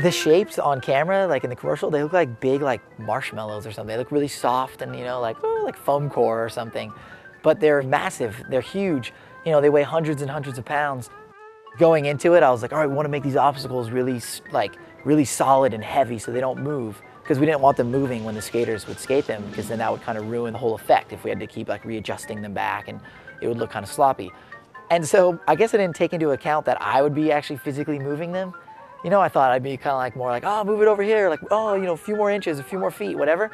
The shapes on camera, like in the commercial, they look like big like marshmallows or something. They look really soft and, you know, like, oh, like foam core or something. But they're massive, they're huge. You know, they weigh hundreds and hundreds of pounds. Going into it, I was like, all right, we want to make these obstacles really solid and heavy so they don't move. Because we didn't want them moving when the skaters would skate them, because then that would kind of ruin the whole effect if we had to keep like readjusting them back, and it would look kind of sloppy. And so I guess I didn't take into account that I would be actually physically moving them. You know, I thought I'd be kind of like more like, oh, move it over here, like, oh, you know, a few more inches, a few more feet, whatever.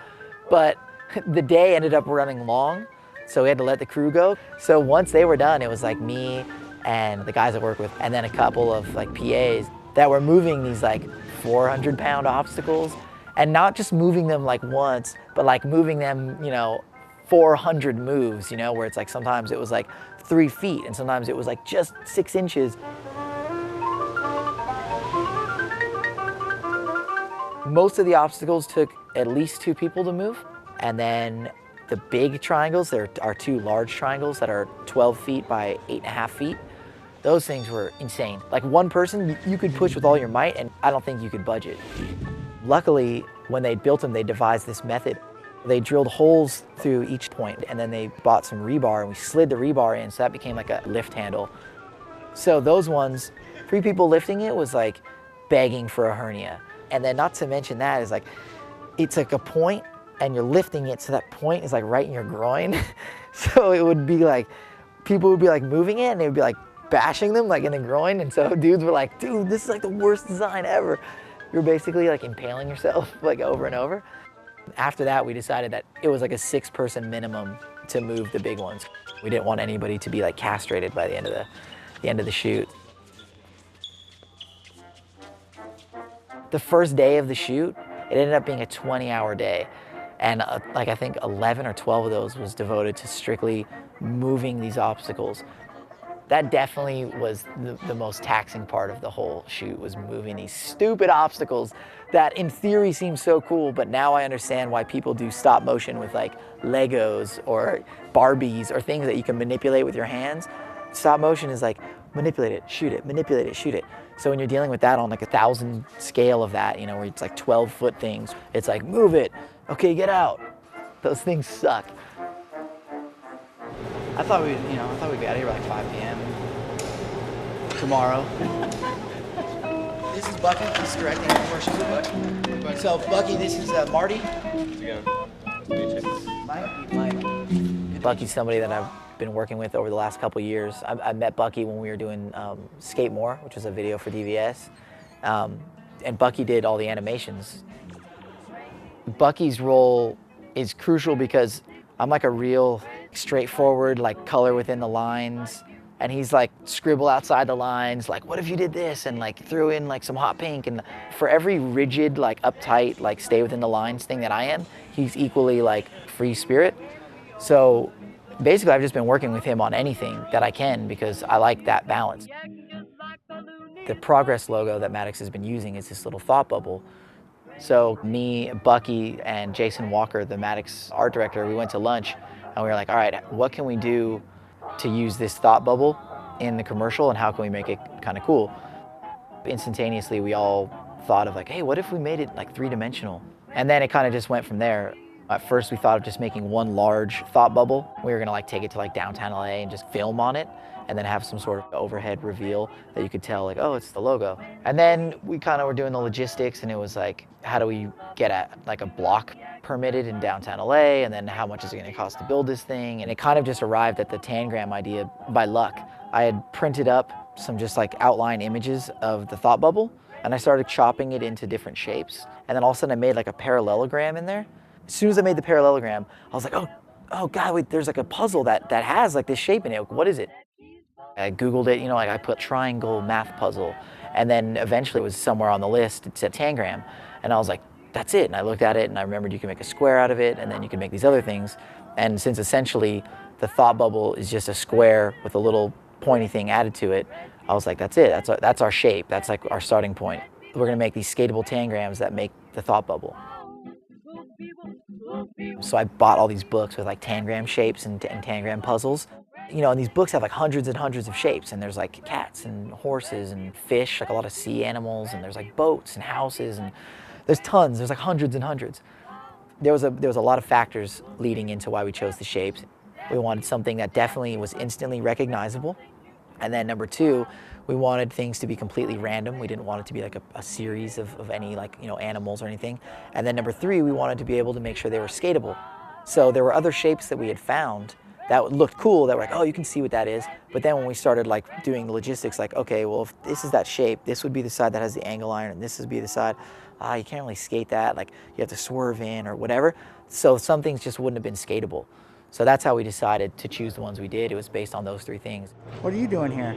But the day ended up running long, so we had to let the crew go. So once they were done, it was like me and the guys I work with, and then a couple of like PAs that were moving these like 400-pound obstacles, and not just moving them like once, but like moving them, you know, 400 moves, you know, where it's like sometimes it was like 3 feet and sometimes it was like just 6 inches. Most of the obstacles took at least 2 people to move. And then the big triangles, there are 2 large triangles that are 12 feet by 8.5 feet. Those things were insane. Like one person, you could push with all your might, and I don't think you could budge it. Luckily, when they built them, they devised this method. They drilled holes through each point, and then they bought some rebar, and we slid the rebar in, so that became like a lift handle. So those ones, 3 people lifting it was like begging for a hernia. And then not to mention that is like, it's like a point, and you're lifting it, so that point is like right in your groin. So it would be like, people would be like moving it, and they would be like bashing them like in the groin. And so dudes were like, dude, this is like the worst design ever. You're basically like impaling yourself like over and over. After that, we decided that it was like a 6-person minimum to move the big ones. We didn't want anybody to be like castrated by the end of the shoot. The first day of the shoot, it ended up being a 20-hour day. And like I think 11 or 12 of those was devoted to strictly moving these obstacles. That definitely was the most taxing part of the whole shoot, was moving these stupid obstacles that in theory seem so cool, but now I understand why people do stop motion with like Legos or Barbies or things that you can manipulate with your hands. Stop motion is like, manipulate it, shoot it, manipulate it, shoot it. So when you're dealing with that on like 1,000 scale of that, you know, where it's like 12-foot things, it's like, move it, okay, get out. Those things suck. I thought we'd be out of here by like 5 p.m. tomorrow. This is Bucky, he's directing the commercial with Bucky. So Bucky, this is Marty. Mike. Bucky's somebody that I've been working with over the last couple years. I met Bucky when we were doing Skate More, which was a video for DVS. And Bucky did all the animations. Bucky's role is crucial because I'm like a real straightforward, like color within the lines. And he's like scribble outside the lines, like, what if you did this? And like threw in like some hot pink. And for every rigid, like uptight, like stay within the lines thing that I am, he's equally like free spirit. So basically I've just been working with him on anything that I can because I like that balance. The Progress logo that Matix has been using is this little thought bubble. So me, Bucky, and Jason Walker, the Matix art director, we went to lunch and we were like, all right, what can we do to use this thought bubble in the commercial and how can we make it kind of cool? Instantaneously, we all thought of like, hey, what if we made it like 3-dimensional? And then it kind of just went from there. At first, we thought of just making one large thought bubble. We were gonna like take it to like downtown LA and just film on it and then have some sort of overhead reveal that you could tell like, oh, it's the logo. And then we kind of were doing the logistics and it was like, how do we get like a block permitted in downtown LA, and then how much is it gonna cost to build this thing? And it kind of just arrived at the Tangram idea by luck. I had printed up some just like outline images of the thought bubble and I started chopping it into different shapes. And then all of a sudden I made like a parallelogram in there. As soon as I made the parallelogram, I was like, oh God, wait, there's like a puzzle that has like this shape in it. What is it? I Googled it, you know, like I put triangle math puzzle. And then eventually it was somewhere on the list, it said Tangram. And I was like, that's it. And I looked at it and I remembered you can make a square out of it and then you can make these other things. And since essentially the thought bubble is just a square with a little pointy thing added to it, I was like, that's it. That's our shape. That's like our starting point. We're gonna make these skatable tangrams that make the thought bubble. So I bought all these books with like tangram shapes and tangram puzzles. You know, and these books have like hundreds and hundreds of shapes, and there's like cats and horses and fish, like a lot of sea animals, and there's like boats and houses, and there's tons, there's like hundreds and hundreds. There was a lot of factors leading into why we chose the shapes. We wanted something that definitely was instantly recognizable. And then number two, we wanted things to be completely random. We didn't want it to be like a series of any like, you know, animals or anything. And then number three, we wanted to be able to make sure they were skatable. So there were other shapes that we had found that looked cool, that were like, oh, you can see what that is. But then when we started like doing the logistics, like, okay, well, if this is that shape, this would be the side that has the angle iron, and this would be the side, you can't really skate that. Like, you have to swerve in or whatever. So some things just wouldn't have been skatable. So that's how we decided to choose the ones we did. It was based on those three things. What are you doing here?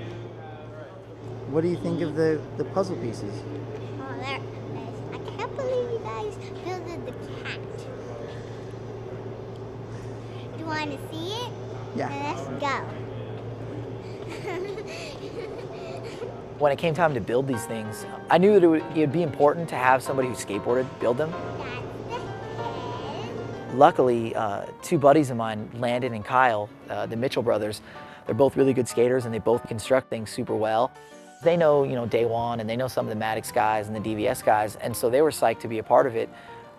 What do you think of the puzzle pieces? Oh, they're nice. I can't believe you guys built the cat. Do you want to see it? Yeah. Then let's go. When it came time to build these things, I knew that it would be important to have somebody who skateboarded build them. That's the head. Luckily, two buddies of mine, Landon and Kyle, the Mitchell brothers, they're both really good skaters and they both construct things super well. They know, you know, Day One, and they know some of the Matix guys and the DVS guys, and so they were psyched to be a part of it,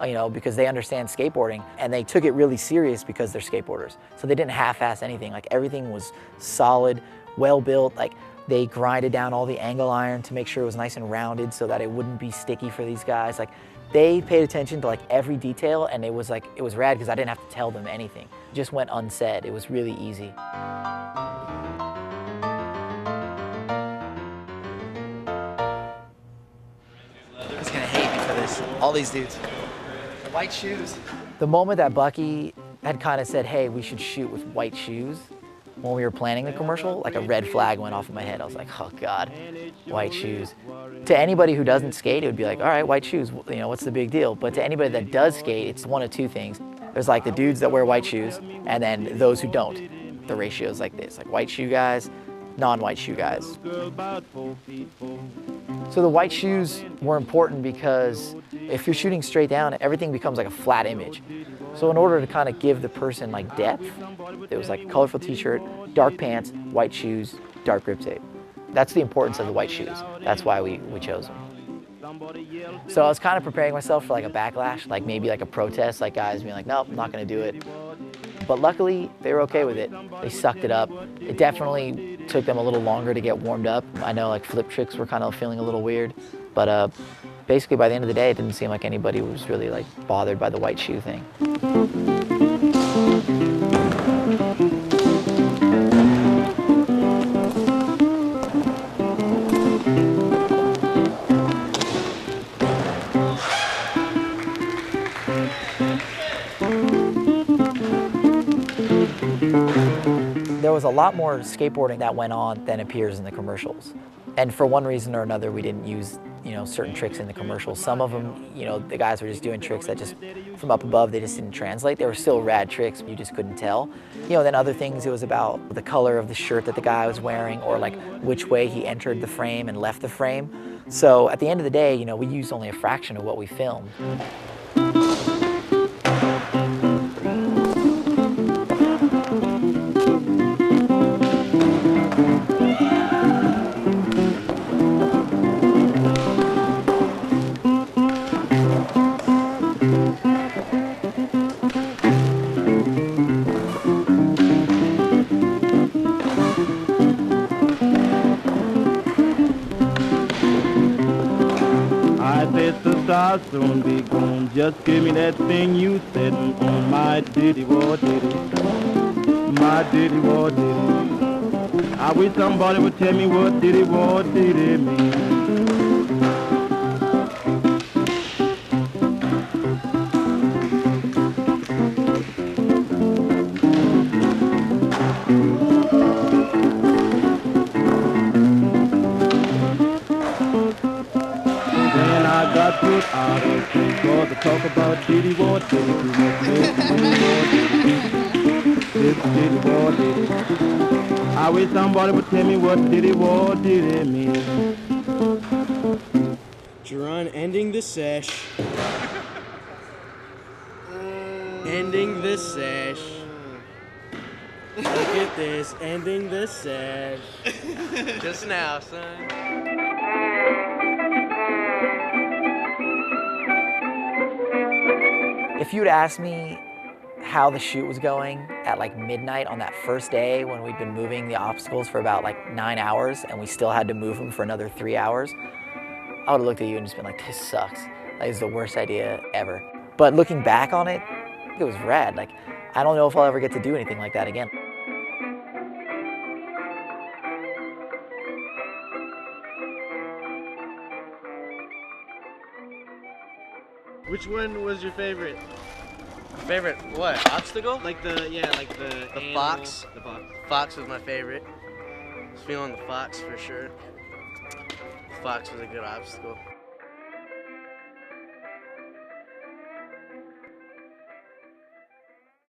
you know, because they understand skateboarding, and they took it really serious because they're skateboarders. So they didn't half-ass anything. Like, everything was solid, well built. Like, they grinded down all the angle iron to make sure it was nice and rounded so that it wouldn't be sticky for these guys. Like, they paid attention to like every detail, and it was rad because I didn't have to tell them anything. It just went unsaid. It was really easy. He's gonna hate me for this. All these dudes. The white shoes. The moment that Bucky had kind of said, hey, we should shoot with white shoes, when we were planning the commercial, like a red flag went off in my head. I was like, oh God, white shoes. To anybody who doesn't skate, it would be like, all right, white shoes, you know, what's the big deal? But to anybody that does skate, it's one of two things. There's like the dudes that wear white shoes, and then those who don't. The ratio is like this, like white shoe guys, non-white shoe guys. So the white shoes were important because if you're shooting straight down, everything becomes like a flat image. So in order to kind of give the person like depth, it was like a colorful t-shirt, dark pants, white shoes, dark grip tape. That's the importance of the white shoes. That's why we chose them. So I was kind of preparing myself for like a backlash, like maybe like a protest, like guys being like, nope, I'm not gonna do it. But luckily, they were okay with it. They sucked it up. It definitely took them a little longer to get warmed up. I know like flip tricks were kind of feeling a little weird, but basically by the end of the day, it didn't seem like anybody was really like bothered by the white shoe thing. There was a lot more skateboarding that went on than appears in the commercials. And for one reason or another, we didn't use, you know, certain tricks in the commercials. Some of them, you know, the guys were just doing tricks that just, from up above, they just didn't translate. They were still rad tricks, but you just couldn't tell. You know, then other things, it was about the color of the shirt that the guy was wearing, or like which way he entered the frame and left the frame. So at the end of the day, you know, we used only a fraction of what we filmed. Soon be gone. Just give me that thing you said on my diddy-wah diddy, my diddy-wah diddy. I wish somebody would tell me what diddy-wah diddy mean. Put out of things for to talk about diddy-wah diddy, diddy-wah diddy. I wish somebody would tell me what diddy-wah diddy means. Jerron ending the sesh. Ending the sesh. Look at this, ending the sesh. Just now, son. If you'd asked me how the shoot was going at like midnight on that first day when we'd been moving the obstacles for about like 9 hours and we still had to move them for another 3 hours, I would have looked at you and just been like, this sucks. Like, it's the worst idea ever. But looking back on it, it was rad. Like, I don't know if I'll ever get to do anything like that again. Which one was your favorite? Favorite what? Obstacle? Like the The animal- fox. The fox. Fox was my favorite. I was feeling the fox for sure. The fox was a good obstacle.